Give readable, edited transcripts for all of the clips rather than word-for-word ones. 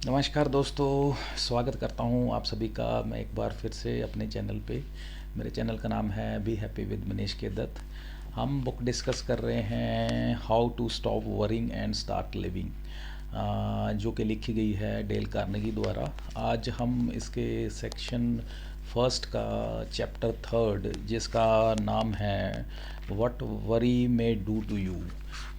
नमस्कार दोस्तों, स्वागत करता हूँ आप सभी का मैं एक बार फिर से अपने चैनल पे। मेरे चैनल का नाम है बी हैप्पी विद मनीष के दत्त। हम बुक डिस्कस कर रहे हैं how to stop worrying and start living, जो कि लिखी गई है डेल कार्नेगी द्वारा। आज हम इसके सेक्शन फर्स्ट का चैप्टर थर्ड, जिसका नाम है what worry may do to you,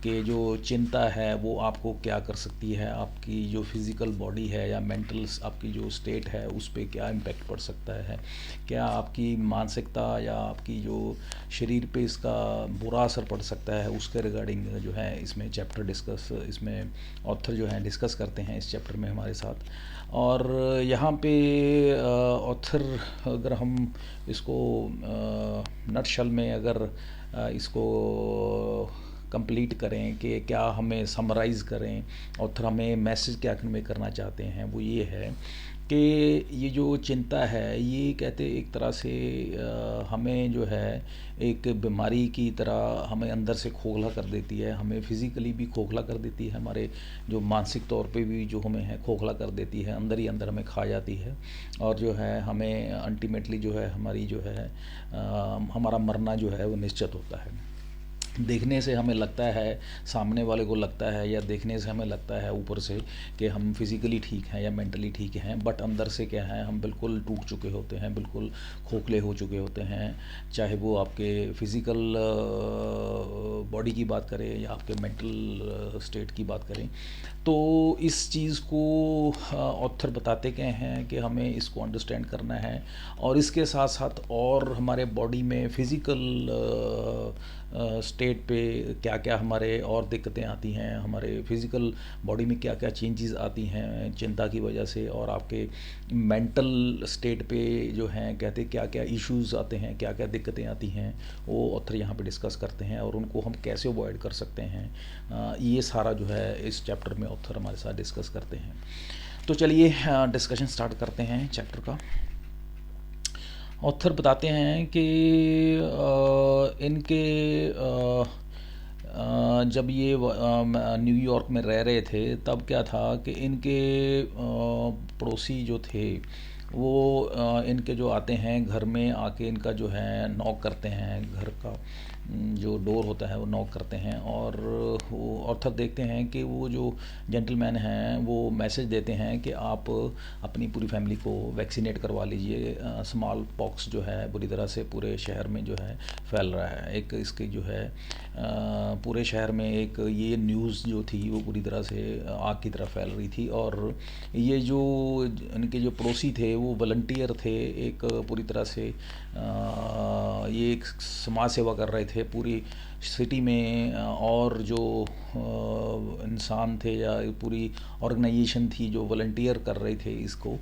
कि जो चिंता है वो आपको क्या कर सकती है, आपकी जो फिज़िकल बॉडी है या मेंटल आपकी जो स्टेट है उस पर क्या इम्पेक्ट पड़ सकता है, क्या आपकी मानसिकता या आपकी जो शरीर पे इसका बुरा असर पड़ सकता है, उसके रिगार्डिंग जो है इसमें चैप्टर डिस्कस, इसमें ऑथर जो है डिस्कस करते हैं इस चैप्टर में हमारे साथ। और यहाँ पे ऑथर, अगर हम इसको नटशल में अगर इसको कंप्लीट करें कि क्या हमें समराइज़ करें, ऑथर हमें मैसेज क्या कन्वे करना चाहते हैं, वो ये है कि ये जो चिंता है ये कहते एक तरह से हमें जो है एक बीमारी की तरह हमें अंदर से खोखला कर देती है, हमें फिज़िकली भी खोखला कर देती है, हमारे जो मानसिक तौर पे भी जो हमें है खोखला कर देती है, अंदर ही अंदर हमें खा जाती है। और जो है हमें अल्टीमेटली जो है हमारी जो है हमारा मरना जो है वो निश्चित होता है। देखने से हमें लगता है, सामने वाले को लगता है या देखने से हमें लगता है ऊपर से कि हम फिज़िकली ठीक हैं या मेंटली ठीक हैं, बट अंदर से क्या है, हम बिल्कुल टूट चुके होते हैं, बिल्कुल खोखले हो चुके होते हैं। चाहे वो आपके फिज़िकल बॉडी की बात करें या आपके मेंटल स्टेट की बात करें। तो इस चीज़ को ऑथर बताते गए हैं कि हमें इसको अंडरस्टैंड करना है, और इसके साथ साथ और हमारे बॉडी में फ़िज़िकल स्टेट पे क्या क्या हमारे और दिक्कतें आती हैं, हमारे फिज़िकल बॉडी में क्या क्या चेंजेस आती हैं चिंता की वजह से, और आपके मेंटल स्टेट पे जो हैं कहते क्या क्या इश्यूज आते हैं, क्या क्या दिक्कतें आती हैं, वो ऑथर यहाँ पे डिस्कस करते हैं और उनको हम कैसे अवॉइड कर सकते हैं। ये सारा जो है इस चैप्टर में ऑथर हमारे साथ डिस्कस करते हैं। तो चलिए डिस्कशन स्टार्ट करते हैं चैप्टर का। ऑथर बताते हैं कि इनके जब ये न्यूयॉर्क में रह रहे थे तब क्या था कि इनके पड़ोसी जो थे वो इनके जो आते हैं घर में आके इनका जो है नॉक करते हैं, घर का जो डोर होता है वो नॉक करते हैं, और वो ऑथर देखते हैं कि वो जो जेंटलमैन हैं वो मैसेज देते हैं कि आप अपनी पूरी फैमिली को वैक्सीनेट करवा लीजिए, स्मॉल पॉक्स जो है बुरी तरह से पूरे शहर में जो है फैल रहा है। एक इसकी जो है पूरे शहर में एक ये न्यूज़ जो थी वो पूरी तरह से आग की तरह फैल रही थी, और ये जो इनके जो पड़ोसी थे वो वॉलंटियर थे, एक पूरी तरह से ये एक समाज सेवा कर रहे थे पूरी सिटी में, और जो इंसान थे या पूरी ऑर्गेनाइजेशन थी जो वॉलंटियर कर रहे थे इसको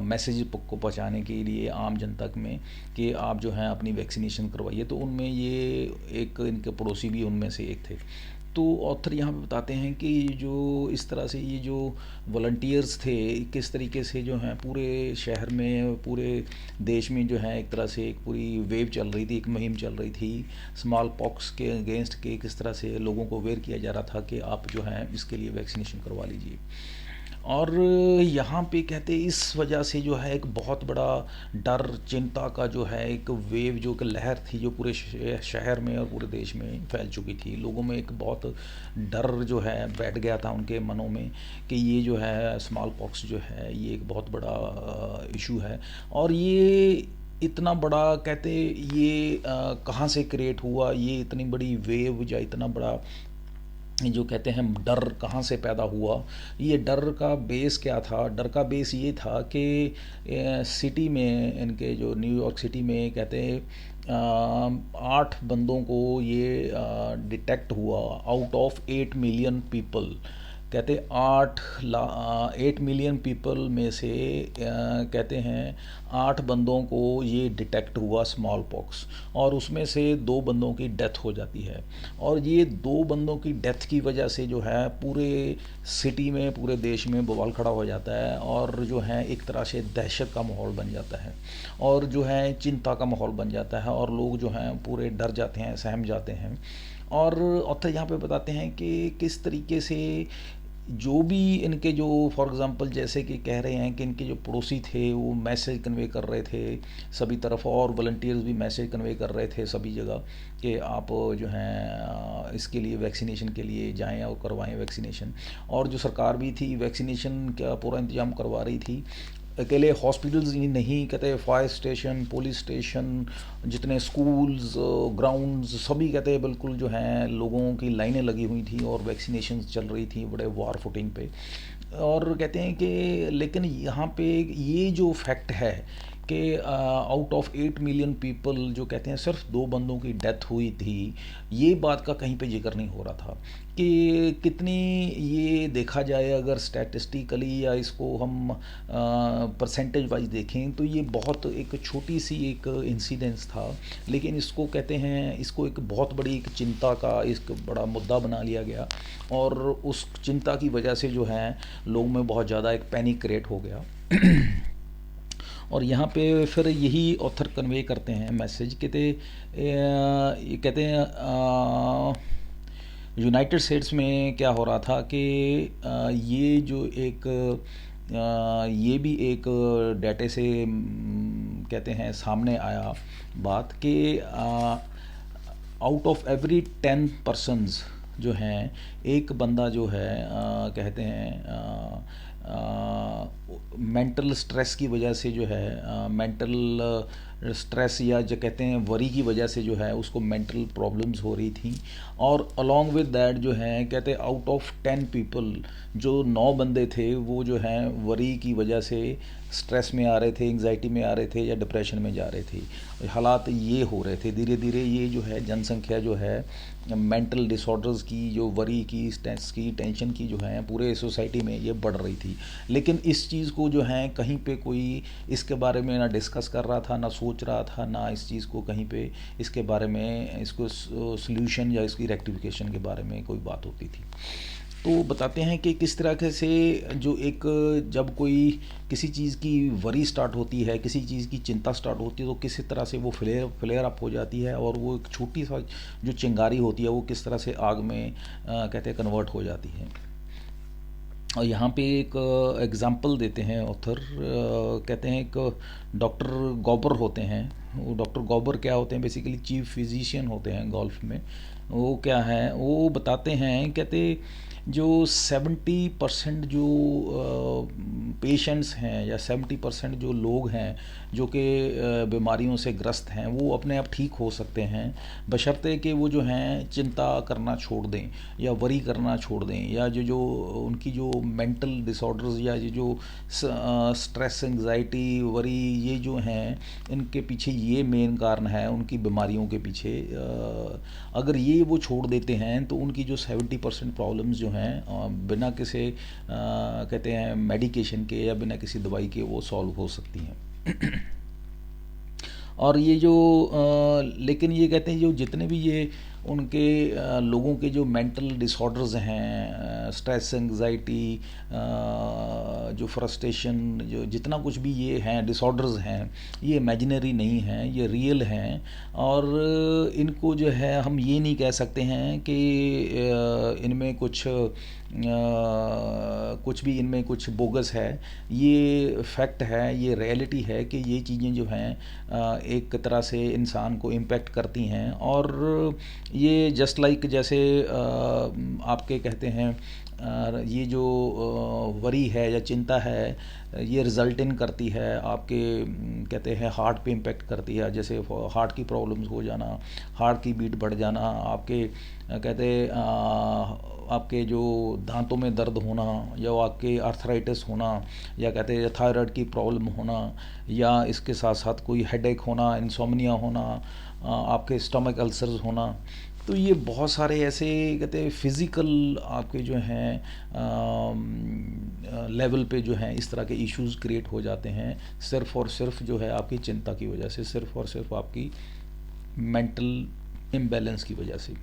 मैसेज को पहुंचाने के लिए आम जनता में कि आप जो हैं अपनी वैक्सीनेशन करवाइए। तो उनमें ये एक इनके पड़ोसी भी उनमें से एक थे। तो ऑथर यहाँ पे बताते हैं कि जो इस तरह से ये जो वॉलंटियर्स थे किस तरीके से जो हैं पूरे शहर में, पूरे देश में जो है एक तरह से एक पूरी वेव चल रही थी, एक मुहिम चल रही थी स्मॉल पॉक्स के अगेंस्ट, के किस तरह से लोगों को अवेयर किया जा रहा था कि आप जो है इसके लिए वैक्सीनेशन करवा लीजिए। और यहाँ पे कहते इस वजह से जो है एक बहुत बड़ा डर, चिंता का जो है एक वेव, जो कि लहर थी जो पूरे शहर में और पूरे देश में फैल चुकी थी। लोगों में एक बहुत डर जो है बैठ गया था उनके मनों में कि ये जो है स्मॉल पॉक्स जो है ये एक बहुत बड़ा इशू है, और ये इतना बड़ा कहते ये कहाँ से क्रिएट हुआ, ये इतनी बड़ी वेव या इतना बड़ा जो कहते हैं डर कहाँ से पैदा हुआ। ये डर का बेस क्या था? डर का बेस ये था कि सिटी में, इनके जो न्यूयॉर्क सिटी में कहते हैं 8 बंदों को ये डिटेक्ट हुआ आउट ऑफ 8 मिलियन पीपल। कहते 8 मिलियन पीपल में से कहते हैं 8 बंदों को ये डिटेक्ट हुआ स्मॉल पॉक्स, और उसमें से 2 बंदों की डेथ हो जाती है। और ये 2 बंदों की डेथ की वजह से जो है पूरे सिटी में, पूरे देश में बवाल खड़ा हो जाता है, और जो है एक तरह से दहशत का माहौल बन जाता है, और जो है चिंता का माहौल बन जाता है, और लोग जो हैं पूरे डर जाते हैं, सहम जाते हैं। और ऑथर यहाँ पे बताते हैं कि किस तरीके से जो भी इनके जो फॉर एग्ज़ाम्पल जैसे कि कह रहे हैं कि इनके जो पड़ोसी थे वो मैसेज कन्वे कर रहे थे सभी तरफ, और वॉलंटियर्स भी मैसेज कन्वे कर रहे थे सभी जगह कि आप जो हैं इसके लिए वैक्सीनेशन के लिए जाएं और करवाएं वैक्सीनेशन। और जो सरकार भी थी वैक्सीनेशन का पूरा इंतज़ाम करवा रही थी। अकेले हॉस्पिटल्स ही नहीं, कहते फायर स्टेशन, पुलिस स्टेशन, जितने स्कूल्स, ग्राउंड्स, सभी कहते हैं बिल्कुल जो हैं लोगों की लाइनें लगी हुई थी और वैक्सीनेशन चल रही थी बड़े वार फुटिंग पे। और कहते हैं कि लेकिन यहाँ पे ये जो फैक्ट है कि आउट ऑफ 8 मिलियन पीपल जो कहते हैं सिर्फ 2 बंदों की डेथ हुई थी, ये बात का कहीं पे जिक्र नहीं हो रहा था कि कितनी, ये देखा जाए अगर स्टैटिस्टिकली या इसको हम परसेंटेज वाइज देखें तो ये बहुत एक छोटी सी एक इंसिडेंस था, लेकिन इसको कहते हैं इसको एक बहुत बड़ी एक चिंता का एक बड़ा मुद्दा बना लिया गया। और उस चिंता की वजह से जो है लोग में बहुत ज़्यादा एक पैनिक क्रिएट हो गया। और यहाँ पे फिर यही ऑथर कन्वे करते हैं मैसेज, ये कहते हैं यूनाइटेड स्टेट्स में क्या हो रहा था कि ये जो एक ये भी एक डाटे से कहते हैं सामने आया बात कि आउट ऑफ एवरी 10 पर्सन्स जो हैं एक बंदा जो है कहते हैं मेंटल स्ट्रेस की वजह से जो है मेंटल स्ट्रेस या जो कहते हैं वरी की वजह से जो है उसको मेंटल प्रॉब्लम्स हो रही थी। और अलोंग विद दैट जो है कहते हैं आउट ऑफ 10 पीपल जो 9 बंदे थे वो जो हैं वरी की वजह से स्ट्रेस में आ रहे थे, एंग्जाइटी में आ रहे थे या डिप्रेशन में जा रहे थे। हालात ये हो रहे थे धीरे धीरे, ये जो है जनसंख्या जो है मेंटल डिसऑर्डर्स की, जो वरी की, स्ट्रेस की, टेंशन की जो है पूरे सोसाइटी में ये बढ़ रही थी। लेकिन इस चीज़ को जो है कहीं पे कोई इसके बारे में ना डिस्कस कर रहा था, ना सोच रहा था, ना इस चीज़ को कहीं पे इसके बारे में इसको सोल्यूशन या इसकी रेक्टिफिकेशन के बारे में कोई बात होती थी। तो बताते हैं कि किस तरह से जो एक जब कोई किसी चीज़ की वरी स्टार्ट होती है, किसी चीज़ की चिंता स्टार्ट होती है तो किस तरह से वो फ्लेयर अप हो जाती है और वो एक छोटी सा जो चिंगारी होती है वो किस तरह से आग में कहते हैं कन्वर्ट हो जाती है। और यहाँ पे एक एग्ज़ाम्पल देते हैं ऑथर, कहते हैं एक डॉक्टर गॉबर होते हैं। वो डॉक्टर गॉबर क्या होते हैं, बेसिकली चीफ फिजिशियन होते हैं गोल्फ में। वो क्या है वो बताते हैं, कहते जो 70% जो पेशेंट्स हैं या 70% जो लोग हैं जो कि बीमारियों से ग्रस्त हैं वो अपने आप ठीक हो सकते हैं बशर्ते कि वो जो हैं चिंता करना छोड़ दें या वरी करना छोड़ दें, या जो उनकी जो मेंटल डिसऑर्डर्स या ये जो स्ट्रेस, एंग्जाइटी, वरी, ये जो हैं इनके पीछे ये मेन कारण है उनकी बीमारियों के पीछे। अगर ये वो छोड़ देते हैं तो उनकी जो 70% प्रॉब्लम्स जो हैं बिना किसी कहते हैं मेडिकेशन के या बिना किसी दवाई के वो सॉल्व हो सकती हैं। और ये जो लेकिन ये कहते हैं जो जितने भी ये उनके लोगों के जो मेंटल डिसऑर्डर्स हैं, स्ट्रेस, एंग्जाइटी, जो फ्रस्ट्रेशन, जो जितना कुछ भी ये हैं डिसऑर्डर्स हैं, ये इमेजिनरी नहीं हैं, ये रियल हैं। और इनको जो है हम ये नहीं कह सकते हैं कि इनमें कुछ भी इनमें कुछ बोगस है। ये फैक्ट है, ये रियलिटी है कि ये चीज़ें जो हैं एक तरह से इंसान को इम्पेक्ट करती हैं। और ये जस्ट लाइक जैसे आपके कहते हैं ये जो वरी है या चिंता है ये रिजल्ट इन करती है आपके कहते हैं हार्ट पे इम्पेक्ट करती है। जैसे हार्ट की प्रॉब्लम्स हो जाना, हार्ट की बीट बढ़ जाना, आपके कहते आपके जो दांतों में दर्द होना, या आपके आर्थराइटिस होना, या कहते हैं थायराइड की प्रॉब्लम होना, या इसके साथ साथ कोई हेडेक होना, इंसोम्निया होना, आपके स्टमक अल्सर्स होना। तो ये बहुत सारे ऐसे कहते हैं फिज़िकल आपके जो हैं लेवल पे जो हैं इस तरह के इश्यूज क्रिएट हो जाते हैं सिर्फ़ और सिर्फ जो है आपकी चिंता की वजह से, सिर्फ़ और सिर्फ आपकी मेंटल इम्बैलेंस की वजह से।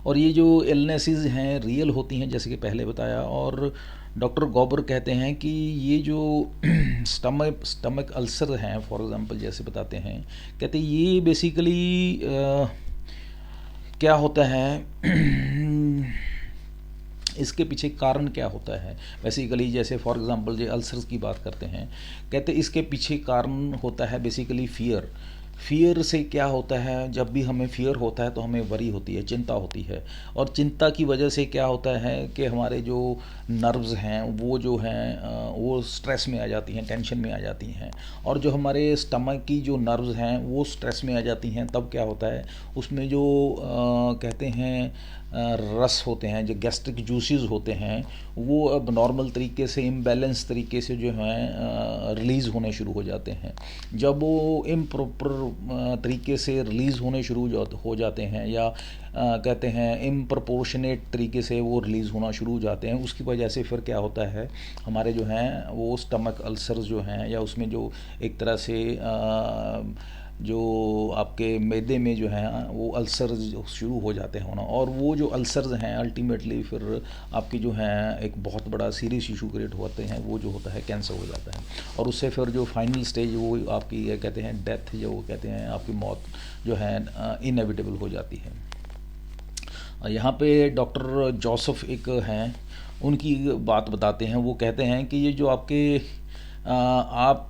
और ये जो इलनेसेस हैं रियल होती हैं जैसे कि पहले बताया। और डॉक्टर गॉबर कहते हैं कि ये जो स्टमक अल्सर हैं फॉर एग्ज़ाम्पल जैसे बताते हैं, कहते हैं ये बेसिकली क्या होता है इसके पीछे कारण क्या होता है बेसिकली। जैसे फॉर एग्जांपल जो अल्सर्स की बात करते हैं, कहते इसके पीछे कारण होता है बेसिकली फियर। फियर से क्या होता है, जब भी हमें फियर होता है तो हमें वरी होती है, चिंता होती है। और चिंता की वजह से क्या होता है कि हमारे जो नर्व्स हैं वो जो हैं वो स्ट्रेस में आ जाती हैं, टेंशन में आ जाती हैं। और जो हमारे स्टमक की जो नर्व्स हैं वो स्ट्रेस में आ जाती हैं। तब क्या होता है, उसमें जो कहते हैं रस होते हैं, जो गैस्ट्रिक जूसेस होते हैं, वो अब नॉर्मल तरीके से इम्बैलेंस तरीके से जो हैं रिलीज़ होने शुरू हो जाते हैं। जब वो इम्प्रॉपर तरीके से रिलीज़ होने शुरू हो जाते हैं, या कहते हैं इम्प्रपोर्शनेट तरीके से वो रिलीज़ होना शुरू हो जाते हैं, उसकी वजह से फिर क्या होता है, हमारे जो हैं वो स्टमक अल्सर्स जो हैं, या उसमें जो एक तरह से जो आपके मैदे में जो है वो अल्सर शुरू हो जाते हैं होना। और वो जो अल्सर्स हैं अल्टीमेटली फिर आपकी जो हैं एक बहुत बड़ा सीरियस इशू क्रिएट होते हैं, वो जो होता है कैंसर हो जाता है। और उससे फिर जो फाइनल स्टेज वो आपकी ये कहते हैं डेथ, जो कहते हैं आपकी मौत जो है इनएविटेबल हो जाती है। यहाँ पे डॉक्टर जोसेफ एक हैं, उनकी बात बताते हैं। वो कहते हैं कि ये जो आपके आप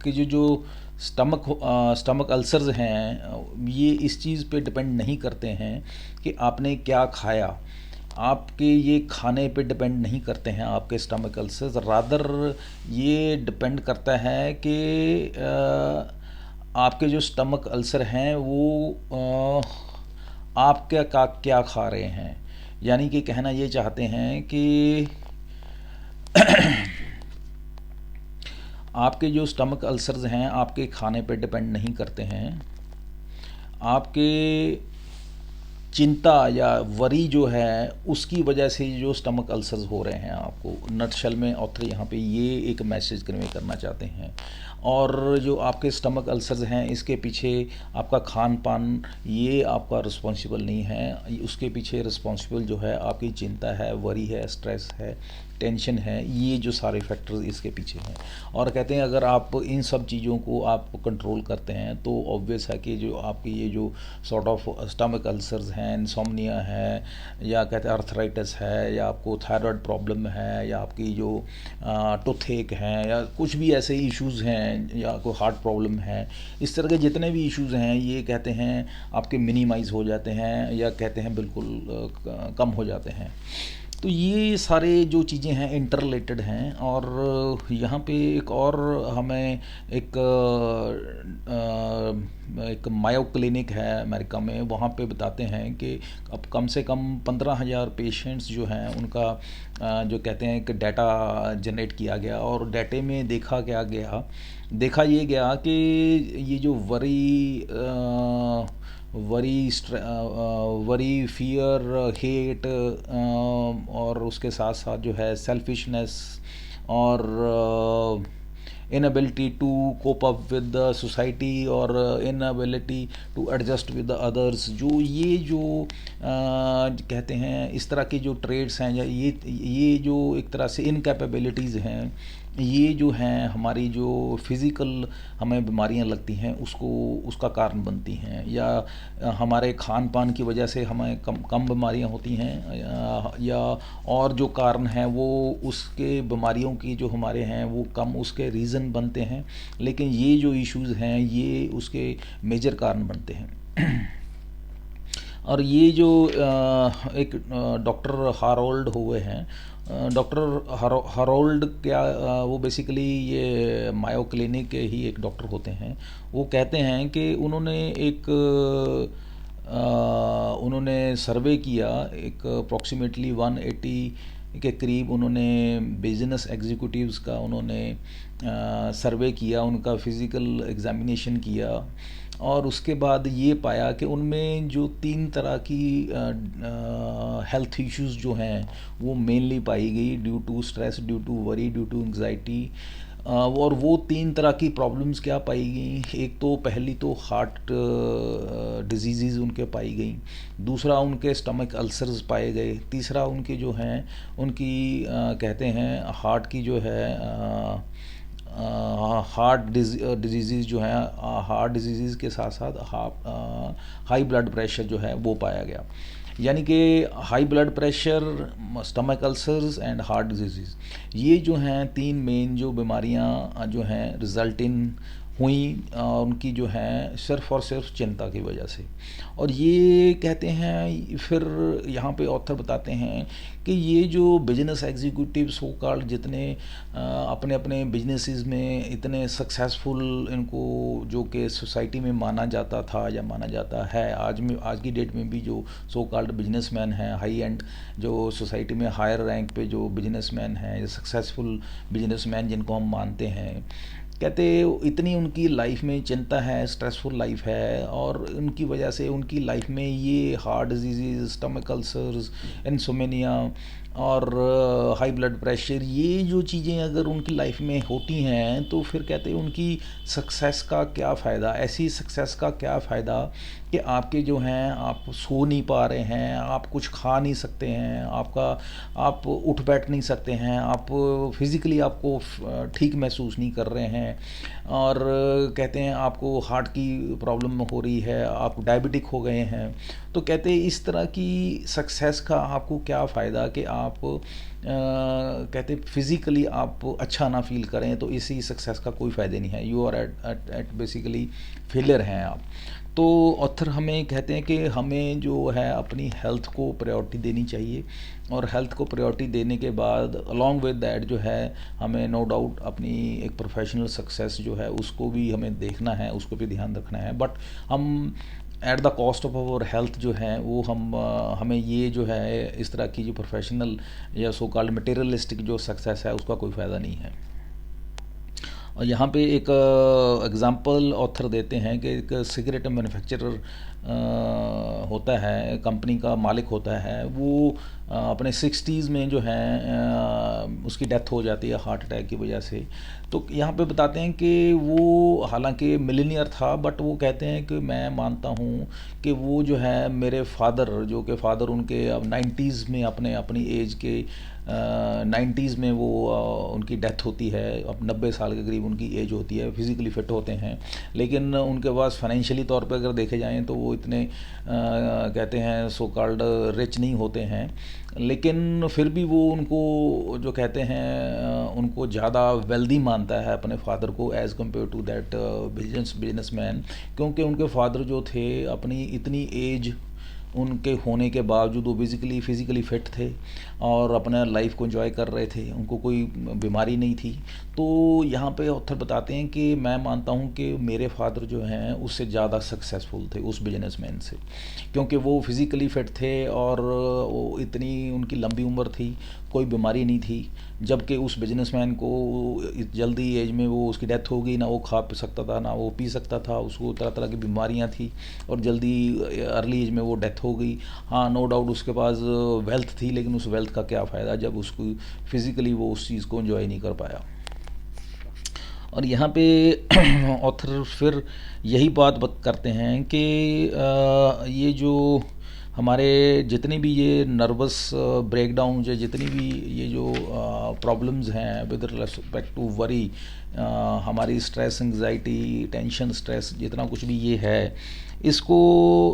कि जो स्टमक अल्सर्स हैं, ये इस चीज़ पे डिपेंड नहीं करते हैं कि आपने क्या खाया। आपके ये खाने पे डिपेंड नहीं करते हैं आपके स्टमक अल्सर्स, रादर ये डिपेंड करता है कि आपके जो स्टमक अल्सर हैं वो आप क्या खा रहे हैं। यानी कि कहना ये चाहते हैं कि आपके जो स्टमक अल्सर्स हैं आपके खाने पे डिपेंड नहीं करते हैं, आपके चिंता या वरी जो है उसकी वजह से जो स्टमक अल्सर्स हो रहे हैं आपको। नटशल में ऑथर यहाँ पे ये एक मैसेज कन्वे करना चाहते हैं। और जो आपके स्टमक अल्सर्स हैं इसके पीछे आपका खान पान ये आपका रिस्पॉन्सिबल नहीं है, उसके पीछे रिस्पॉन्सिबल जो है आपकी चिंता है, वरी है, स्ट्रेस है, टेंशन है, ये जो सारे फैक्टर्स इसके पीछे हैं। और कहते हैं अगर आप इन सब चीज़ों को आप कंट्रोल करते हैं तो ऑब्वियस है कि जो आपकी ये जो सॉर्ट ऑफ स्टमक अल्सर्स हैं, इंसोम्निया है, या कहते हैं अर्थराइटिस है, या आपको थायराइड प्रॉब्लम है, या आपकी जो टूथेक हैं, या कुछ भी ऐसे इश्यूज़ हैं, या कोई हार्ट प्रॉब्लम है, इस तरह के जितने भी इश्यूज़ हैं ये कहते हैं आपके मिनिमाइज़ हो जाते हैं, या कहते हैं बिल्कुल कम हो जाते हैं। तो ये सारे जो चीज़ें हैं इंटर रिलेटेड हैं। और यहाँ पे एक और हमें एक मायो क्लिनिक है अमेरिका में, वहाँ पे बताते हैं कि अब कम से कम 15,000 पेशेंट्स जो हैं उनका जो कहते हैं कि डाटा जनरेट किया गया। और डाटे में देखा ये गया कि ये जो वरी फियर, हेट, और उसके साथ साथ जो है सेल्फिशनेस, और inability to cope up with the society, और inability to adjust with the others, जो ये जो कहते हैं इस तरह के जो ट्रेड्स हैं, या ये जो एक तरह से इनकैपेबिलिटीज़ हैं, ये जो हैं हमारी जो फिज़िकल हमें बीमारियां लगती हैं उसका कारण बनती हैं। या हमारे खान पान की वजह से हमें कम बीमारियां होती हैं, या और जो कारण हैं वो उसके बीमारियों की जो हमारे हैं वो कम उसके रीज़न बनते हैं। लेकिन ये जो इश्यूज़ हैं ये उसके मेजर कारण बनते हैं। और ये जो एक डॉक्टर हारोल्ड हुए हैं, डॉक्टर हारोल्ड क्या वो बेसिकली ये मायो क्लिनिक के ही एक डॉक्टर होते हैं। वो कहते हैं कि उन्होंने सर्वे किया, एक अप्रॉक्सीमेटली 180 के करीब उन्होंने बिजनेस एग्जीक्यूटिव्स का उन्होंने सर्वे किया, उनका फिज़िकल एग्जामिनेशन किया। और उसके बाद ये पाया कि उनमें जो 3 तरह की हेल्थ इश्यूज़ जो हैं वो मेनली पाई गई, due to stress, due to worry, due to anxiety. और वो 3 तरह की प्रॉब्लम्स क्या पाई गई, एक तो पहली तो हार्ट डिजीज़ उनके पाई गई, दूसरा उनके स्टमक अल्सर्स पाए गए, तीसरा उनके जो हैं उनकी कहते हैं हार्ट की जो है हार्ट डिजीज़ जो है, हार्ट डिजीज़ के साथ साथ हाई ब्लड प्रेशर जो है वो पाया गया। यानी कि high blood pressure, stomach ulcers and heart disease, ये जो हैं 3 मेन जो बीमारियां जो हैं रिजल्ट इन हुई उनकी जो है सिर्फ और सिर्फ चिंता की वजह से। और ये कहते हैं, फिर यहाँ पे ऑथर बताते हैं कि ये जो बिजनेस एग्जीक्यूटिव सो कॉल्ड जितने अपने अपने बिजनेसेस में इतने सक्सेसफुल, इनको जो कि सोसाइटी में माना जाता था या माना जाता है, आज की डेट में भी जो सो कॉल्ड बिजनेसमैन हैं, हाई एंड जो सोसाइटी में हायर रैंक पे जो बिजनेसमैन हैं, सक्सेसफुल बिजनेसमैन जिनको हम मानते हैं, कहते इतनी उनकी लाइफ में चिंता है, स्ट्रेसफुल लाइफ है, और उनकी वजह से उनकी लाइफ में ये heart disease, stomach ulcers, insomnia और हाई ब्लड प्रेशर, ये जो चीज़ें अगर उनकी लाइफ में होती हैं तो फिर कहते हैं उनकी सक्सेस का क्या फ़ायदा। ऐसी सक्सेस का क्या फ़ायदा कि आपके जो हैं, आप सो नहीं पा रहे हैं, आप कुछ खा नहीं सकते हैं, आप उठ बैठ नहीं सकते हैं, आप फिज़िकली आपको ठीक महसूस नहीं कर रहे हैं, और कहते हैं आपको हार्ट की प्रॉब्लम हो रही है, आप डायबिटिक हो गए हैं। तो कहते हैं इस तरह की सक्सेस का आपको क्या फ़ायदा कि आप कहते फिज़िकली आप अच्छा ना फील करें, तो इसी सक्सेस का कोई फ़ायदा नहीं है, you are at basically failure हैं आप। तो ऑथर हमें कहते हैं कि हमें जो है अपनी हेल्थ को प्रायोरिटी देनी चाहिए, और हेल्थ को प्रायोरिटी देने के बाद अलॉन्ग विद दैट जो है हमें नो डाउट अपनी एक प्रोफेशनल सक्सेस जो है उसको भी हमें देखना है, उसको भी ध्यान रखना है। बट हम at the cost of our health जो है वो हमें ये जो है इस तरह की जो प्रोफेशनल या सो कॉल्ड मटेरियलिस्टिक जो सक्सेस है उसका कोई फ़ायदा नहीं है। और यहाँ पे एक एग्ज़ाम्पल ऑथर देते हैं कि एक सिगरेट मैन्युफैक्चरर होता है, कंपनी का मालिक होता है, वो अपने 60s में जो है उसकी डेथ हो जाती है हार्ट अटैक की वजह से। तो यहाँ पे बताते हैं कि वो हालांकि मिलीनियर था, बट वो कहते हैं कि मैं मानता हूँ कि वो जो है मेरे फादर, जो कि फादर उनके अब 90s में अपनी एज के 90s में वो उनकी डेथ होती है, अब 90 साल के करीब उनकी एज होती है, फिज़िकली फ़िट होते हैं, लेकिन उनके पास फाइनेंशियली तौर पे अगर देखे जाएँ तो वो इतने कहते हैं सो कॉल्ड रिच नहीं होते हैं, लेकिन फिर भी वो उनको जो कहते हैं उनको ज़्यादा वेल्दी मानता है अपने फादर को as compare to that businessman, क्योंकि उनके फादर जो थे अपनी इतनी एज उनके होने के बावजूद वो फिज़िकली फ़िट थे और अपना लाइफ को एंजॉय कर रहे थे, उनको कोई बीमारी नहीं थी। तो यहाँ पे ऑथर बताते हैं कि मैं मानता हूँ कि मेरे फादर जो हैं उससे ज़्यादा सक्सेसफुल थे उस बिजनेसमैन से, क्योंकि वो फिज़िकली फ़िट थे और वो इतनी उनकी लंबी उम्र थी, कोई बीमारी नहीं थी, जबकि उस बिजनेसमैन को जल्दी एज में वो उसकी डेथ हो गई, ना वो खा पी सकता था ना वो पी सकता था, उसको तरह तरह की बीमारियां थी और जल्दी अर्ली एज में वो डेथ हो गई। हाँ, नो डाउट उसके पास वेल्थ थी, लेकिन उस वेल्थ का क्या फ़ायदा जब उसको फिज़िकली वो उस चीज़ को एंजॉय नहीं कर पाया। और यहाँ पे ऑथर फिर यही बात करते हैं कि ये जो हमारे जितने भी ये नर्वस ब्रेकडाउन या जितनी भी ये जो प्रॉब्लम्स हैं विद रिस्पेक्ट टू वरी, हमारी स्ट्रेस, एंग्जाइटी, टेंशन, स्ट्रेस, जितना कुछ भी ये है, इसको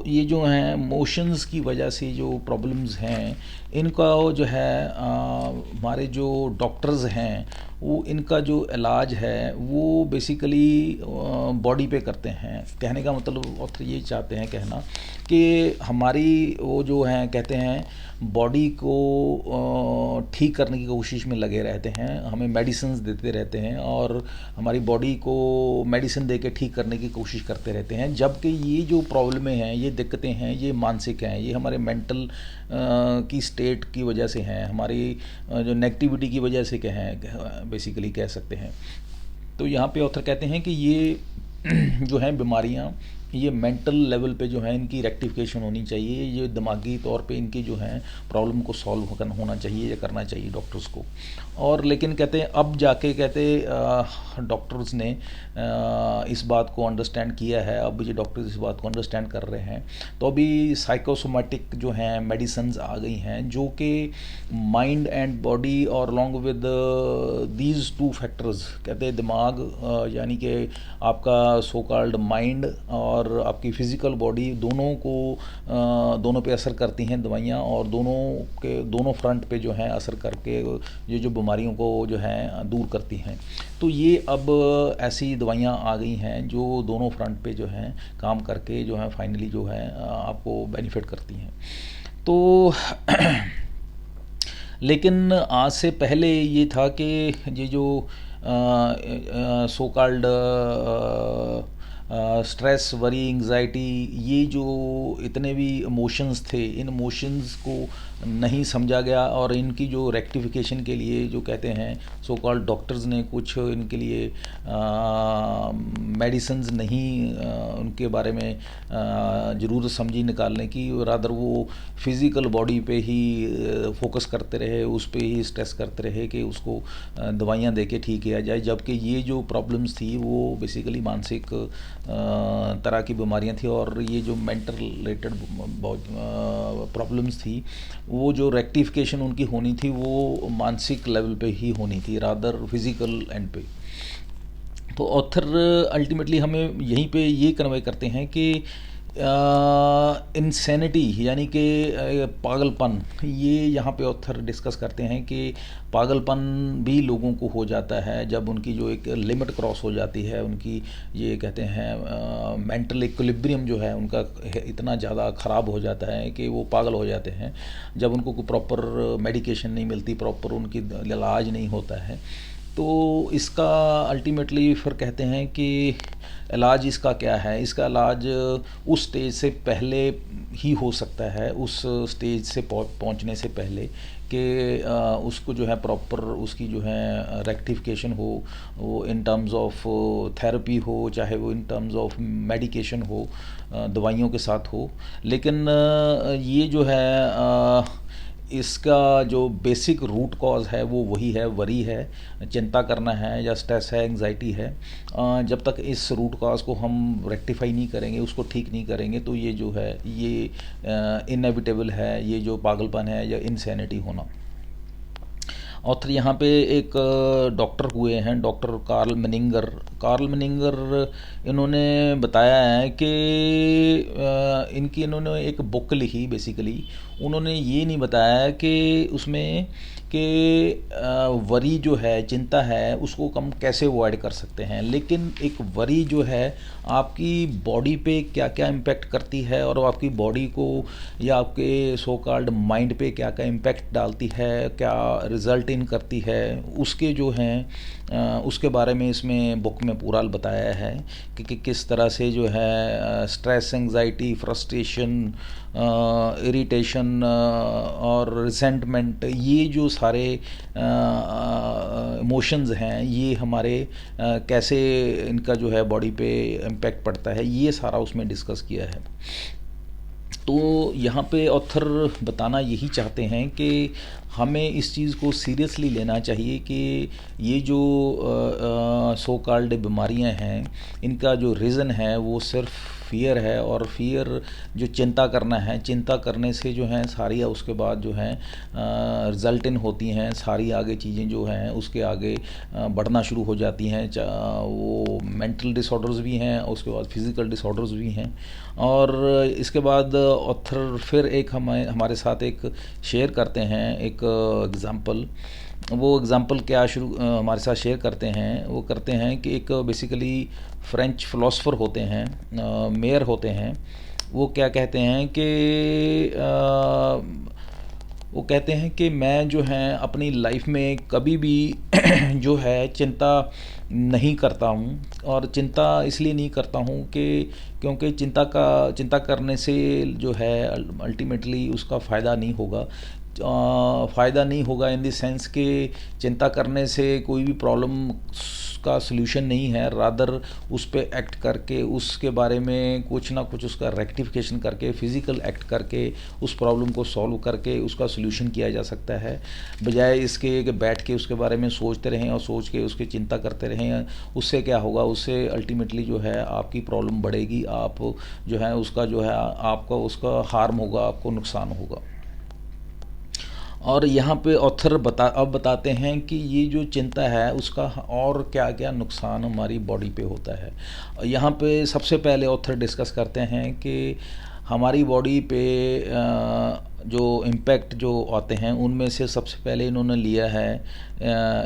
ये जो हैं मोशंस की वजह से जो प्रॉब्लम्स हैं इनका जो है हमारे जो डॉक्टर्स हैं वो इनका जो इलाज है वो बेसिकली बॉडी पे करते हैं। कहने का मतलब ऑथर ये चाहते हैं कहना कि हमारी वो जो हैं कहते हैं बॉडी को ठीक करने की कोशिश में लगे रहते हैं, हमें मेडिसिन देते रहते हैं और हमारी बॉडी को मेडिसिन दे के ठीक करने की कोशिश करते रहते हैं, जबकि ये जो प्रॉब्लमें हैं, ये दिक्कतें हैं, ये मानसिक हैं, ये हमारे मेंटल की स्टेट की वजह से हैं, हमारी जो नेगेटिविटी की वजह से कहें बेसिकली कह सकते हैं। तो यहाँ पे ऑथर कहते हैं कि ये जो हैं बीमारियाँ, ये मेंटल लेवल पे जो है इनकी रेक्टिफिकेशन होनी चाहिए, ये दिमागी तौर पे इनकी जो है प्रॉब्लम को सॉल्व होना चाहिए या करना चाहिए डॉक्टर्स को। और लेकिन कहते हैं अब जाके कहते डॉक्टर्स ने इस बात को अंडरस्टैंड किया है, अब ये डॉक्टर्स इस बात को अंडरस्टैंड कर रहे हैं, तो अभी साइकोसोमेटिक जो हैं मेडिसिन्स आ गई हैं जो कि माइंड एंड बॉडी और along with these two factors, कहते हैं दिमाग यानी कि आपका सो कॉल्ड माइंड और और आपकी फ़िज़िकल बॉडी दोनों को दोनों पे असर करती हैं दवाइयाँ, और दोनों फ्रंट पे जो है असर करके ये जो बीमारियों को जो है दूर करती हैं। तो ये अब ऐसी दवाइयाँ आ गई हैं जो दोनों फ्रंट पे जो हैं काम करके जो है फाइनली जो है आपको बेनिफिट करती हैं। तो लेकिन आज से पहले ये था कि ये जो so called stress, worry, anxiety, ये जो इतने भी इमोशंस थे, इन इमोशंस को नहीं समझा गया, और इनकी जो रेक्टिफिकेशन के लिए जो कहते हैं सो कॉल्ड डॉक्टर्स ने कुछ इनके लिए मेडिसिन्स नहीं उनके बारे में ज़रूरत समझी निकालने की, रादर वो फिज़िकल बॉडी पे ही फोकस करते रहे, उस पे ही स्ट्रेस करते रहे कि उसको दवाइयाँ दे के ठीक किया जाए, जबकि ये जो प्रॉब्लम्स थी वो बेसिकली मानसिक तरह की बीमारियां थी, और ये जो मेंटल रिलेटेड प्रॉब्लम्स थी वो जो रेक्टिफिकेशन उनकी होनी थी वो मानसिक लेवल पे ही होनी थी, रादर फिज़िकल एंड पे। तो ऑथर अल्टीमेटली हमें यहीं पे ये कन्वे करते हैं कि इंसैनिटी यानी कि पागलपन, ये यहाँ पे ऑथर डिस्कस करते हैं कि पागलपन भी लोगों को हो जाता है जब उनकी जो एक लिमिट क्रॉस हो जाती है, उनकी ये कहते हैं मेंटल इक्विलिब्रियम जो है उनका इतना ज़्यादा ख़राब हो जाता है कि वो पागल हो जाते हैं, जब उनको कोई प्रॉपर मेडिकेशन नहीं मिलती, प्रॉपर उनकी इलाज नहीं होता है। तो इसका अल्टीमेटली फिर कहते हैं कि इलाज इसका क्या है, इसका इलाज उस स्टेज से पहले ही हो सकता है, उस स्टेज से पहुंचने से पहले कि उसको जो है प्रॉपर उसकी जो है रेक्टिफिकेशन हो, वो इन टर्म्स ऑफ थेरेपी हो, चाहे वो इन टर्म्स ऑफ मेडिकेशन हो, दवाइयों के साथ हो। लेकिन ये जो है इसका जो बेसिक रूट कॉज है वो वही है, वरी है, चिंता करना है, या स्ट्रेस है, एंग्जाइटी है। जब तक इस रूट कॉज को हम रेक्टिफाई नहीं करेंगे, उसको ठीक नहीं करेंगे, तो ये जो है ये इनएविटेबल है, ये जो पागलपन है या इंसैनिटी होना। ऑथर यहाँ पे एक डॉक्टर हुए हैं, डॉक्टर कार्ल मेनिंगर इन्होंने बताया है कि इन्होंने एक बुक लिखी, बेसिकली उन्होंने ये नहीं बताया कि उसमें कि वरी जो है, चिंता है, उसको हम कैसे अवॉइड कर सकते हैं, लेकिन एक वरी जो है आपकी बॉडी पे क्या क्या इम्पेक्ट करती है, और आपकी बॉडी को या आपके सो कॉल्ड माइंड पे क्या क्या इम्पेक्ट डालती है, क्या रिजल्ट इन करती है, उसके जो हैं उसके बारे में इसमें बुक में पूरा बताया है कि किस तरह से जो है स्ट्रेस, एंग्जाइटी, फ्रस्ट्रेशन, इरिटेशन और रिसेंटमेंट, ये जो सारे इमोशंस हैं, ये हमारे कैसे इनका जो है बॉडी पे इम्पेक्ट पड़ता है, ये सारा उसमें डिस्कस किया है। तो यहाँ पे ऑथर बताना यही चाहते हैं कि हमें इस चीज़ को सीरियसली लेना चाहिए कि ये जो सो कॉल्ड बीमारियाँ हैं, इनका जो रीज़न है वो सिर्फ फियर है, और फियर जो चिंता करना है, चिंता करने से जो हैं सारी उसके बाद जो हैं रिजल्ट इन होती हैं, सारी आगे चीज़ें जो हैं उसके आगे बढ़ना शुरू हो जाती हैं, वो मेंटल डिसऑर्डर्स भी हैं, उसके बाद फिज़िकल डिसऑर्डर्स भी हैं। और इसके बाद ऑथर फिर एक हमारे साथ एक शेयर करते हैं एक एग्ज़ाम्पल। वो एग्ज़ाम्पल क्या हमारे साथ शेयर करते हैं, वो करते हैं कि एक बेसिकली फ्रेंच फ़िलासफ़र होते हैं, मेयर होते हैं, वो क्या कहते हैं कि वो कहते हैं कि मैं जो है अपनी लाइफ में कभी भी जो है चिंता नहीं करता हूँ, और चिंता इसलिए नहीं करता हूँ कि क्योंकि चिंता करने से जो है अल्टीमेटली उसका फ़ायदा नहीं होगा। फ़ायदा नहीं होगा इन द सेंस कि चिंता करने से कोई भी प्रॉब्लम का सल्यूशन नहीं है, रादर उस पे एक्ट करके, उसके बारे में कुछ ना कुछ उसका रेक्टिफिकेशन करके, फिज़िकल एक्ट करके उस प्रॉब्लम को सॉल्व करके उसका सल्यूशन किया जा सकता है, बजाय इसके कि बैठ के उसके बारे में सोचते रहें और सोच के उसकी चिंता करते रहें। उससे क्या होगा, उससे अल्टीमेटली जो है आपकी प्रॉब्लम बढ़ेगी, आप जो है उसका जो है आपका उसका हार्म होगा, आपको नुकसान होगा। और यहाँ पे ऑथर अब बताते हैं कि ये जो चिंता है उसका और क्या क्या नुकसान हमारी बॉडी पे होता है। यहाँ पे सबसे पहले ऑथर डिस्कस करते हैं कि हमारी बॉडी पे जो इम्पैक्ट जो आते हैं उनमें से सबसे पहले इन्होंने लिया है,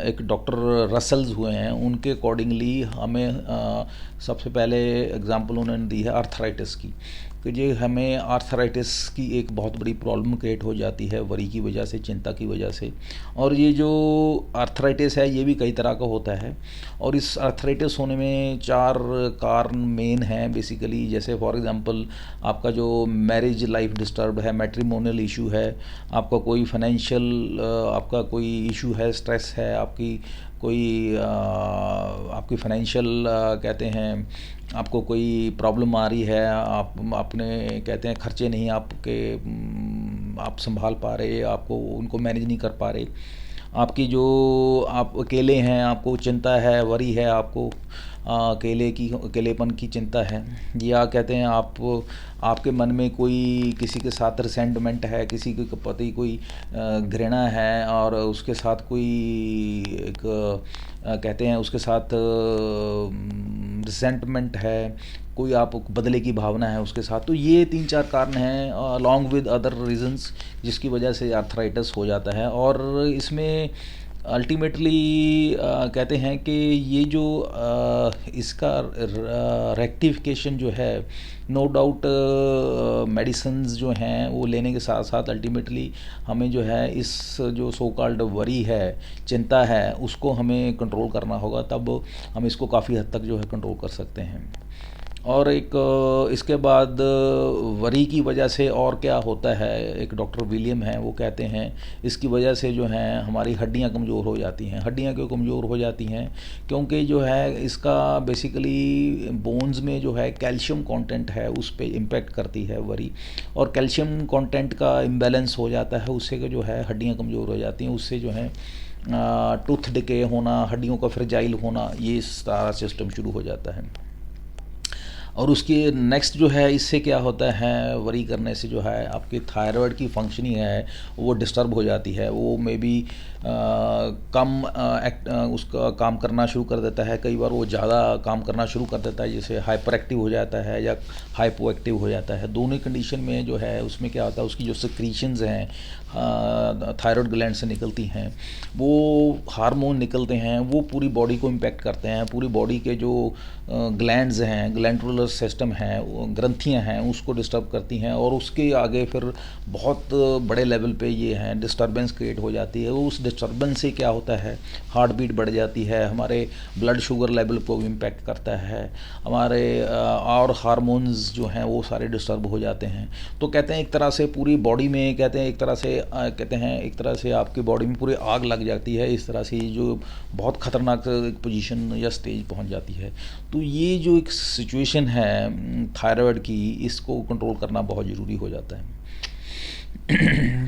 एक डॉक्टर रसल्स हुए हैं, उनके अकॉर्डिंगली हमें सबसे पहले एग्जांपल उन्होंने दी है आर्थराइटिस की, कि ये हमें आर्थराइटिस की एक बहुत बड़ी प्रॉब्लम क्रिएट हो जाती है वरी की वजह से, चिंता की वजह से। और ये जो आर्थराइटिस है ये भी कई तरह का होता है, और इस आर्थराइटिस होने में 4 कारण मेन हैं बेसिकली। जैसे फॉर एग्जांपल आपका जो मैरिज लाइफ डिस्टर्ब है, मैट्रिमोनियल इशू है, आपका कोई फाइनेंशियल आपका कोई इशू है, स्ट्रेस है, आपकी फाइनेंशियल कहते हैं आपको कोई प्रॉब्लम आ रही है, आपने कहते हैं खर्चे नहीं आप संभाल पा रहे, आपको उनको मैनेज नहीं कर पा रहे, आपकी जो आप अकेले हैं, आपको चिंता है, वरी है, आपको अकेलेपन की चिंता है, या कहते हैं आपके मन में कोई किसी के साथ रिसेंटमेंट है, किसी के प्रति कोई घृणा है, और उसके साथ कोई एक कहते हैं उसके साथ रिसेंटमेंट है, कोई आप बदले की भावना है उसके साथ। तो ये 3-4 कारण हैं अलॉन्ग विद अदर रीजंस जिसकी वजह से आर्थराइटिस हो जाता है। और इसमें अल्टीमेटली कहते हैं कि ये जो इसका रेक्टिफिकेशन जो है, नो डाउट मेडिसिन्स जो हैं वो लेने के साथ साथ अल्टीमेटली हमें जो है इस जो सो कॉल्ड वरी है, चिंता है, उसको हमें कंट्रोल करना होगा, तब हम इसको काफ़ी हद तक जो है कंट्रोल कर सकते हैं। और एक इसके बाद वरी की वजह से और क्या होता है, एक डॉक्टर विलियम हैं वो कहते हैं इसकी वजह से जो है हमारी हड्डियां कमज़ोर हो जाती हैं। हड्डियां क्यों कमज़ोर हो जाती हैं? क्योंकि जो है इसका बेसिकली बोन्स में जो है कैल्शियम कंटेंट है उस पर इम्पेक्ट करती है वरी, और कैल्शियम कंटेंट का इम्बैलेंस हो जाता है, उससे जो है हड्डियाँ कमज़ोर हो जाती हैं, उससे जो है टूथ डिके होना, हड्डियों का फ्रेजाइल होना, ये सारा सिस्टम शुरू हो जाता है। और उसके नेक्स्ट जो है इससे क्या होता है, वरी करने से जो है आपकी थायराइड की फंक्शनिंग है वो डिस्टर्ब हो जाती है, वो मे बी कम उसका काम करना शुरू कर देता है, कई बार वो ज़्यादा काम करना शुरू कर देता है, जैसे हाइपर एक्टिव हो जाता है या हाइपो एक्टिव हो जाता है। दोनों कंडीशन में जो है उसमें क्या होता है, उसकी जो सिक्रीशंस हैं थायराइड ग्लैंड से निकलती हैं, वो हार्मोन निकलते हैं, वो पूरी बॉडी को इम्पेक्ट करते हैं, पूरी बॉडी के जो ग्लैंड्स हैं, ग्लैंडुलर सिस्टम हैं, ग्रंथियां हैं, उसको डिस्टर्ब करती हैं, और उसके आगे फिर बहुत बड़े लेवल पे ये हैं डिस्टर्बेंस क्रिएट हो जाती है। उस डिस्टर्बेंस से क्या होता है, हार्ट बीट बढ़ जाती है, हमारे ब्लड शुगर लेवल को इम्पेक्ट करता है, हमारे और हार्मोन्स जो हैं वो सारे डिस्टर्ब हो जाते हैं। तो कहते हैं एक तरह से पूरी बॉडी में कहते हैं एक तरह से आपकी बॉडी में पूरी आग लग जाती है, इस तरह से जो बहुत ख़तरनाक पोजीशन या स्टेज पहुंच जाती है। तो ये जो एक सिचुएशन है थायराइड की, इसको कंट्रोल करना बहुत ज़रूरी हो जाता है।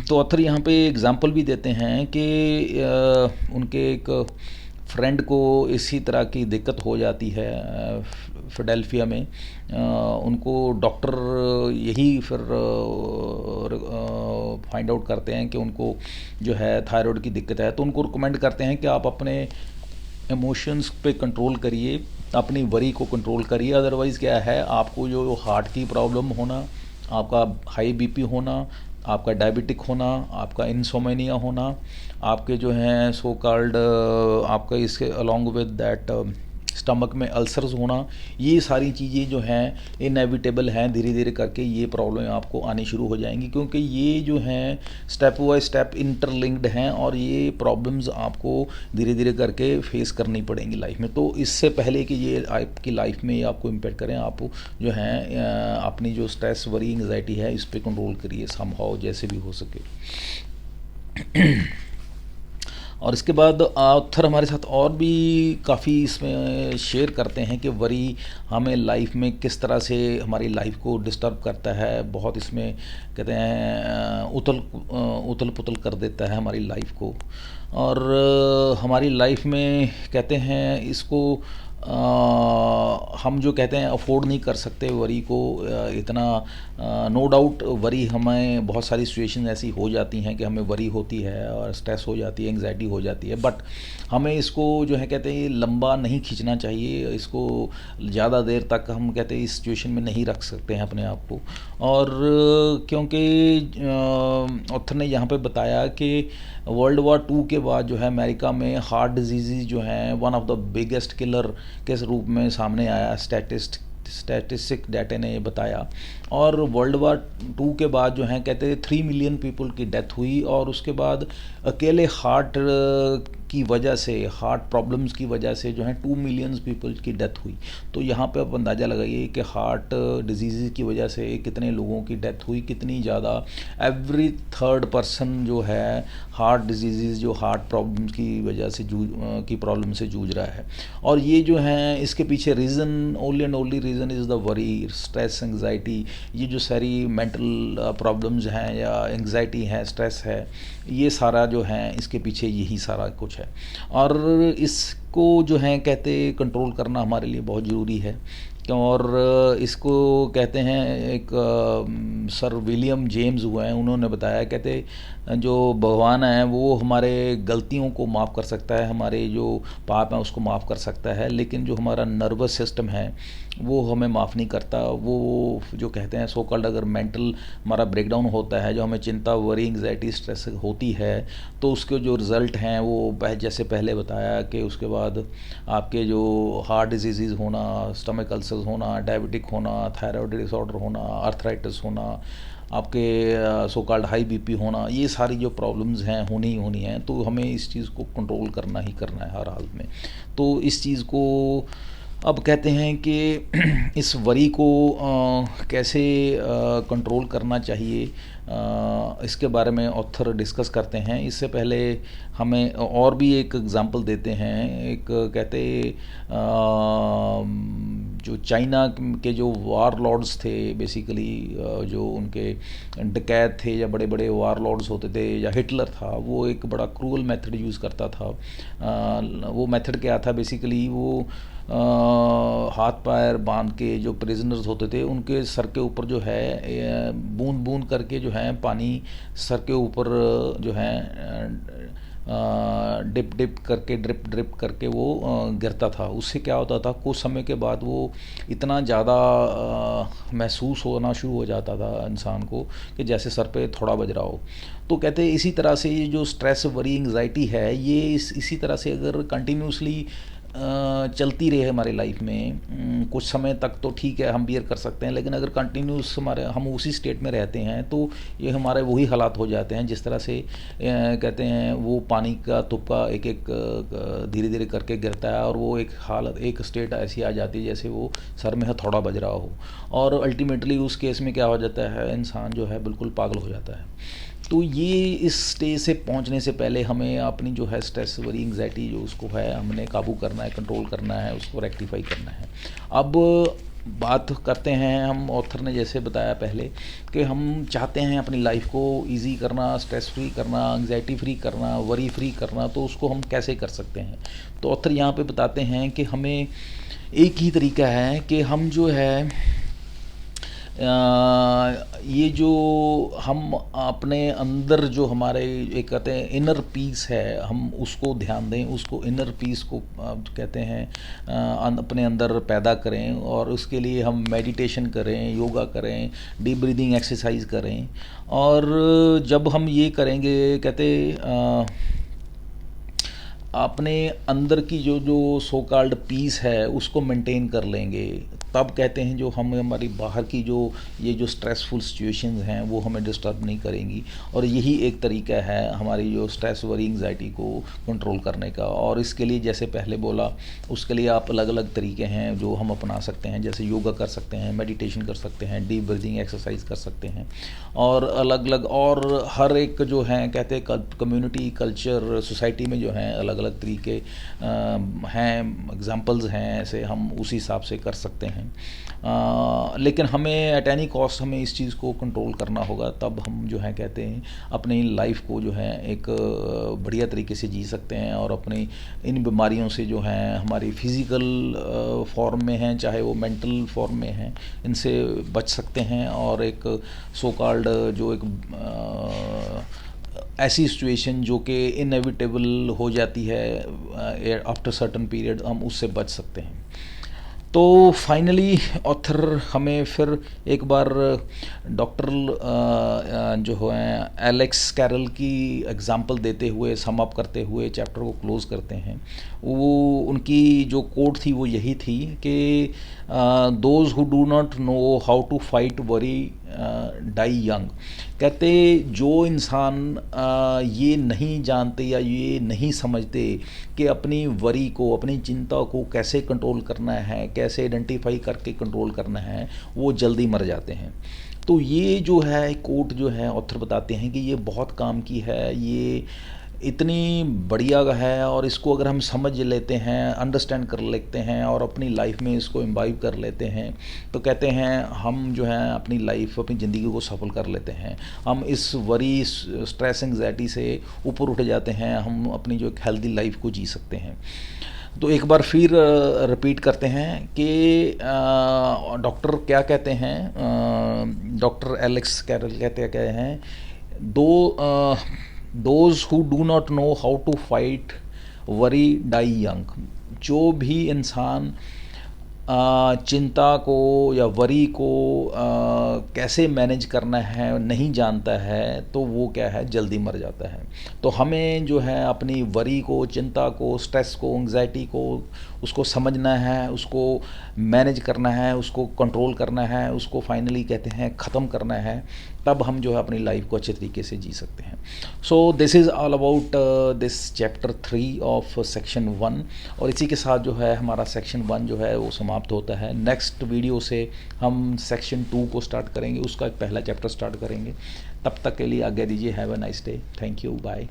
तो ऑथर यहाँ पे एग्जांपल भी देते हैं कि उनके एक फ्रेंड को इसी तरह की दिक्कत हो जाती है फिडेल्फिया में। उनको डॉक्टर यही फिर फाइंड आउट करते हैं कि उनको जो है थायराइड की दिक्कत है, तो उनको रिकमेंड करते हैं कि आप अपने इमोशंस पे कंट्रोल करिए, अपनी वरी को कंट्रोल करिए, अदरवाइज़ क्या है आपको जो हार्ट की प्रॉब्लम होना, आपका हाई बीपी होना, आपका डायबिटिक होना, आपका इंसोमेनिया होना, आपके जो हैं सो कॉल्ड आपका इसके अलॉन्ग विद दैट स्टमक में अल्सर्स होना, ये सारी चीज़ें जो हैं इनएविटेबल हैं, धीरे धीरे करके ये प्रॉब्लम आपको आनी शुरू हो जाएंगी, क्योंकि ये जो हैं स्टेप बाय स्टेप इंटरलिंक्ड हैं, और ये प्रॉब्लम्स आपको धीरे धीरे करके फेस करनी पड़ेंगी लाइफ में। तो इससे पहले कि ये आपकी लाइफ में ये आपको इम्पेक्ट करें, आप जो हैं अपनी जो स्ट्रेस, वरी, एंग्जाइटी है इस पर कंट्रोल करिए समहाउ, जैसे भी हो सके। और इसके बाद ऑथर हमारे साथ और भी काफ़ी इसमें शेयर करते हैं कि वरी हमें लाइफ में किस तरह से हमारी लाइफ को डिस्टर्ब करता है, बहुत इसमें कहते हैं उथल पुथल कर देता है हमारी लाइफ को, और हमारी लाइफ में कहते हैं इसको हम जो कहते हैं अफोर्ड नहीं कर सकते वरी को इतना। नो डाउट वरी हमें बहुत सारी सिचुएशन ऐसी हो जाती हैं कि हमें वरी होती है और स्ट्रेस हो जाती है, एंग्जाइटी हो जाती है, बट हमें इसको जो है कहते हैं लंबा नहीं खींचना चाहिए। इसको ज़्यादा देर तक हम कहते हैं इस सिचुएशन में नहीं रख सकते हैं अपने आप को। और क्योंकि ऑथर ने यहाँ पे बताया कि वर्ल्ड वॉर 2 के बाद जो है अमेरिका में हार्ट डिजीज़ जो हैं one of the biggest killer के रूप में सामने आया। स्टैटिस्टिक डाटा ने ये बताया। और वर्ल्ड वार 2 के बाद जो है कहते हैं 3 मिलियन पीपल की डेथ हुई, और उसके बाद अकेले हार्ट की वजह से, हार्ट प्रॉब्लम्स की वजह से जो है 2 मिलियन पीपल की डेथ हुई। तो यहाँ पे आप अंदाज़ा लगाइए कि हार्ट डिजीज़ की वजह से कितने लोगों की डेथ हुई, कितनी ज़्यादा। एवरी थर्ड पर्सन जो है हार्ट डिजीज़, जो हार्ट प्रॉब्लम्स की वजह से की प्रॉब्लम से जूझ रहा है। और ये जो है इसके पीछे reason, only and only reason is the worry, stress, anxiety. ये जो सारी मेंटल प्रॉब्लम्स हैं या एंग्जाइटी है, स्ट्रेस है, ये सारा जो है इसके पीछे यही सारा कुछ है। और इसको जो है कहते कंट्रोल करना हमारे लिए बहुत ज़रूरी है। और इसको कहते हैं एक सर विलियम जेम्स हुए हैं, उन्होंने बताया, कहते जो भगवान है वो हमारे गलतियों को माफ़ कर सकता है, हमारे जो पाप हैं उसको माफ़ कर सकता है, लेकिन जो हमारा नर्वस सिस्टम है वो हमें माफ़ नहीं करता। वो जो कहते हैं सो कॉल्ड अगर मेंटल हमारा ब्रेकडाउन होता है, जो हमें चिंता, वरी, एंग्जाइटी, स्ट्रेस होती है, तो उसके जो रिज़ल्ट हैं वो जैसे पहले बताया कि उसके बाद आपके जो हार्ट डिजीज़ होना, स्टमक अल्सर्स होना, डायबिटिक होना, थायराइड डिसऑर्डर होना, आर्थराइटिस होना, आपके सो कॉल्ड हाई बीपी होना, ये सारी जो प्रॉब्लम्स हैं होनी ही होनी हैं। तो हमें इस चीज़ को कंट्रोल करना ही करना है हर हाल में। तो इस चीज़ को अब कहते हैं कि इस वरी को कैसे कंट्रोल करना चाहिए, इसके बारे में ऑथर डिस्कस करते हैं। इससे पहले हमें और भी एक एग्जांपल देते हैं। एक कहते जो चाइना के जो वार लॉर्ड्स थे, बेसिकली जो उनके डकैत थे या बड़े बड़े वार लॉर्ड्स होते थे, या हिटलर था, वो एक बड़ा क्रूअल मेथड यूज़ करता था। वो मेथड क्या था, बेसिकली वो हाथ पैर बांध के जो प्रिजनर्स होते थे उनके सर के ऊपर जो है बूंद बूंद करके जो है पानी सर के ऊपर जो है ड्रिप ड्रिप करके वो गिरता था। उससे क्या होता था, कुछ समय के बाद वो इतना ज़्यादा महसूस होना शुरू हो जाता था इंसान को कि जैसे सर पे थोड़ा बज रहा हो। तो कहते हैं इसी तरह से ये जो स्ट्रेस, वरी, एंग्जाइटी है, ये इसी तरह से अगर कंटिन्यूसली चलती रहे हमारी लाइफ में, कुछ समय तक तो ठीक है हम बियर कर सकते हैं, लेकिन अगर कंटिन्यूस हम उसी स्टेट में रहते हैं तो ये हमारे वही हालात हो जाते हैं जिस तरह से कहते हैं वो पानी का तुपका एक एक धीरे धीरे करके गिरता है, और वो एक हालत, एक स्टेट ऐसी आ जाती है जैसे वो सर में हथौड़ा बज रहा हो, और अल्टीमेटली उस केस में क्या हो जाता है, इंसान जो है बिल्कुल पागल हो जाता है। तो ये इस स्टेज से पहुंचने से पहले हमें अपनी जो है स्ट्रेस, वरी, एंग्जाइटी जो उसको है हमने काबू करना है, कंट्रोल करना है, उसको रेक्टिफाई करना है। अब बात करते हैं, हम ऑथर ने जैसे बताया पहले कि हम चाहते हैं अपनी लाइफ को इजी करना, स्ट्रेस फ्री करना, एंग्जाइटी फ्री करना, वरी फ्री करना, तो उसको हम कैसे कर सकते हैं। तो ऑथर यहाँ पे बताते हैं कि हमें एक ही तरीका है कि हम जो है ये जो हम अपने अंदर जो हमारे एक कहते हैं इनर पीस है, हम उसको ध्यान दें, उसको इनर पीस को कहते हैं अपने अंदर पैदा करें, और उसके लिए हम मेडिटेशन करें, योगा करें, डीप ब्रीदिंग एक्सरसाइज करें। और जब हम ये करेंगे, कहते अपने अंदर की जो सो कॉल्ड पीस है उसको मेंटेन कर लेंगे, तब कहते हैं जो हम हमारी बाहर की जो ये जो स्ट्रेसफुल सिचुएशंस हैं वो हमें डिस्टर्ब नहीं करेंगी। और यही एक तरीका है हमारी जो स्ट्रेस, वरी, एंग्जाइटी को कंट्रोल करने का। और इसके लिए जैसे पहले बोला, उसके लिए आप अलग अलग तरीके हैं जो हम अपना सकते हैं, जैसे योगा कर सकते हैं, मेडिटेशन कर सकते हैं, डीप ब्रीदिंग एक्सरसाइज कर सकते हैं, और अलग अलग और हर एक जो हैं कहते हैं कम्युनिटी, कल्चर, सोसाइटी में जो हैं अलग अलग तरीके हैं, एग्जांपल्स हैं, ऐसे हम उसी हिसाब से कर सकते हैं। हैं। लेकिन हमें एट एनी कॉस्ट हमें इस चीज़ को कंट्रोल करना होगा, तब हम जो है कहते हैं अपनी लाइफ को जो है एक बढ़िया तरीके से जी सकते हैं, और अपनी इन बीमारियों से जो हैं हमारी फिज़िकल फॉर्म में हैं चाहे वो मेंटल फॉर्म में हैं, इनसे बच सकते हैं। और एक सो कॉल्ड जो एक ऐसी सिचुएशन जो कि इनएविटेबल हो जाती है आफ्टर सर्टन पीरियड, हम उससे बच सकते हैं। तो फाइनली ऑथर हमें फिर एक बार डॉक्टर जो है एलेक्स कैरल की एग्जांपल देते हुए, सम अप करते हुए चैप्टर को क्लोज़ करते हैं। वो उनकी जो कोट थी वो यही थी कि those who do not know how to fight worry die young. कहते जो इंसान ये नहीं जानते या ये नहीं समझते कि अपनी वरी को, अपनी चिंता को कैसे कंट्रोल करना है, कैसे आइडेंटिफाई करके कंट्रोल करना है, वो जल्दी मर जाते हैं। तो ये जो है कोट जो है ऑथर बताते हैं कि ये बहुत काम की है, ये इतनी बढ़िया है, और इसको अगर हम समझ लेते हैं, अंडरस्टैंड कर लेते हैं और अपनी लाइफ में इसको इम्बाइब कर लेते हैं, तो कहते हैं हम जो है अपनी लाइफ, अपनी ज़िंदगी को सफल कर लेते हैं। हम इस वरी, स्ट्रेस, एंग्जाइटी से ऊपर उठ जाते हैं, हम अपनी जो एक हेल्दी लाइफ को जी सकते हैं। तो एक बार फिर रिपीट करते हैं कि डॉक्टर क्या कहते हैं, डॉक्टर एलेक्स कैरल कहते हैं, those who do not know how to fight worry die young. जो भी इंसान चिंता को या वरी को कैसे मैनेज करना है नहीं जानता है, तो वो क्या है, जल्दी मर जाता है। तो हमें जो है अपनी वरी को, चिंता को, स्ट्रेस को, एंग्जाइटी को, उसको समझना है, उसको मैनेज करना है, उसको कंट्रोल करना है, उसको फाइनली कहते हैं ख़त्म करना है, तब हम जो है अपनी लाइफ को अच्छे तरीके से जी सकते हैं। So this is all about this chapter 3 of section 1, और इसी के साथ जो है हमारा सेक्शन 1 जो है वो समाप्त होता है। नेक्स्ट वीडियो से हम सेक्शन 2 को स्टार्ट करेंगे, उसका एक पहला चैप्टर स्टार्ट करेंगे। तब तक के लिए आज्ञा दीजिए। Have a nice day. Thank you. Bye.